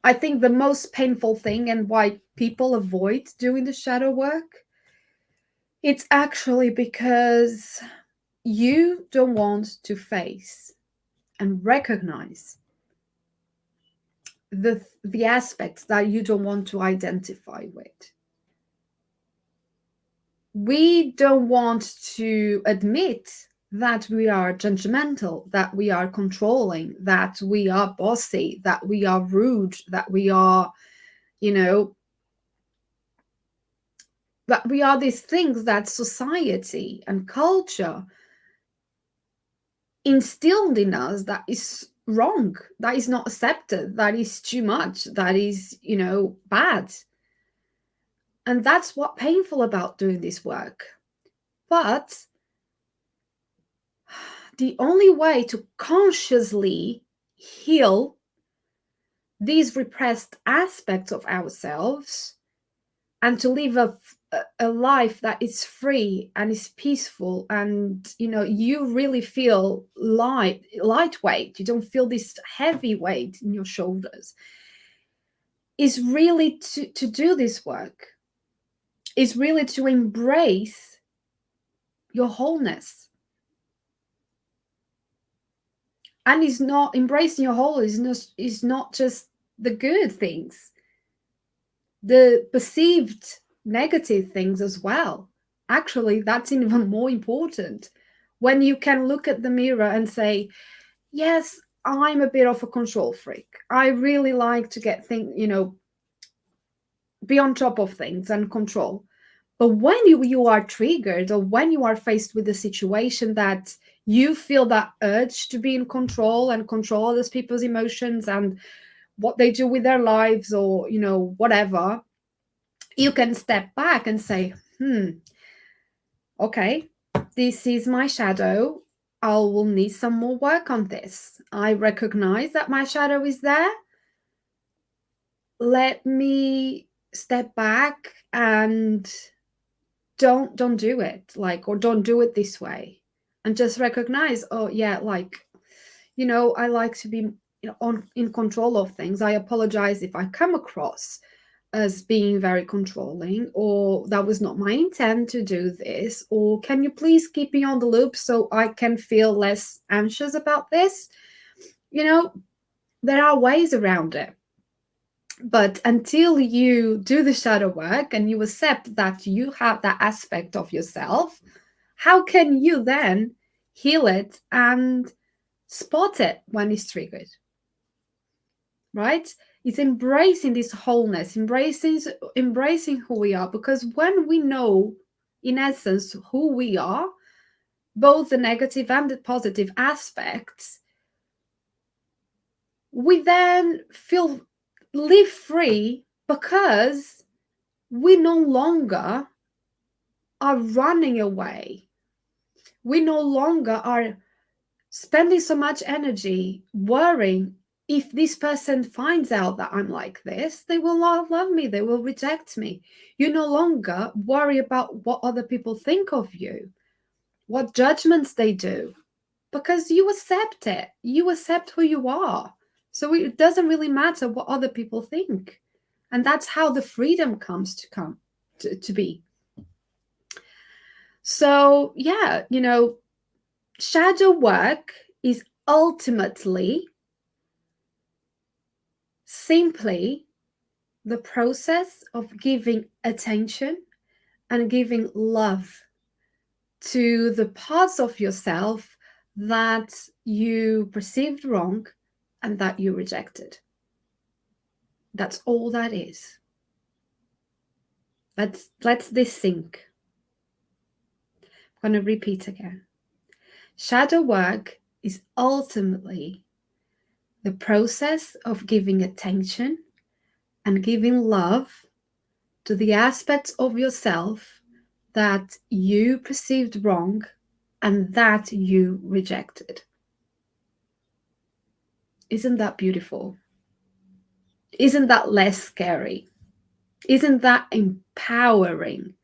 I think the most painful thing and why people avoid doing the shadow work, it's actually because you don't want to face and recognize the aspects that you don't want to identify with. We don't want to admit that we are judgmental, that we are controlling, that we are bossy, that we are rude, that we are, you know, that we are these things that society and culture instilled in us that is wrong, that is not accepted, that is too much, that is, bad. And that's what painful about doing this work. But the only way to consciously heal these repressed aspects of ourselves and to live a life that is free and is peaceful, and you really feel lightweight, you don't feel this heavy weight in your shoulders, is really to do this work, is really to embrace your wholeness. And is not embracing your wholeness is not just the good things, the perceived negative things as well. Actually, that's even more important. When you can look at the mirror and say, yes, I'm a bit of a control freak. I really like to get things, be on top of things and control. But when you are triggered, or when you are faced with a situation that you feel that urge to be in control and control others people's emotions and what they do with their lives, or whatever, you can step back and say, okay, this is my shadow. I will need some more work on this. I recognize that my shadow is there. Let me step back and don't do it, or don't do it this way, and just recognize, oh yeah, I like to be in control of things. I apologize if I come across as being very controlling, or that was not my intent to do this, or can you please keep me on the loop so I can feel less anxious about this. There are ways around it. But until you do the shadow work and you accept that you have that aspect of yourself, how can you then heal it and spot it when it's triggered? Right? It's embracing this wholeness, embracing who we are. Because when we know, in essence, who we are, both the negative and the positive aspects, we then live free, because we no longer are running away. We no longer are spending so much energy worrying, if this person finds out that I'm like this, they will not love me, they will reject me. You no longer worry about what other people think of you, what judgments they do, because you accept it. You accept who you are. So it doesn't really matter what other people think. And that's how the freedom comes to be. So, yeah, shadow work is ultimately simply the process of giving attention and giving love to the parts of yourself that you perceived wrong and that you rejected. That's all that is. Let's this sink. I'm going to repeat again. Shadow work is ultimately the process of giving attention and giving love to the aspects of yourself that you perceived wrong and that you rejected. Isn't that beautiful? Isn't that less scary? Isn't that empowering?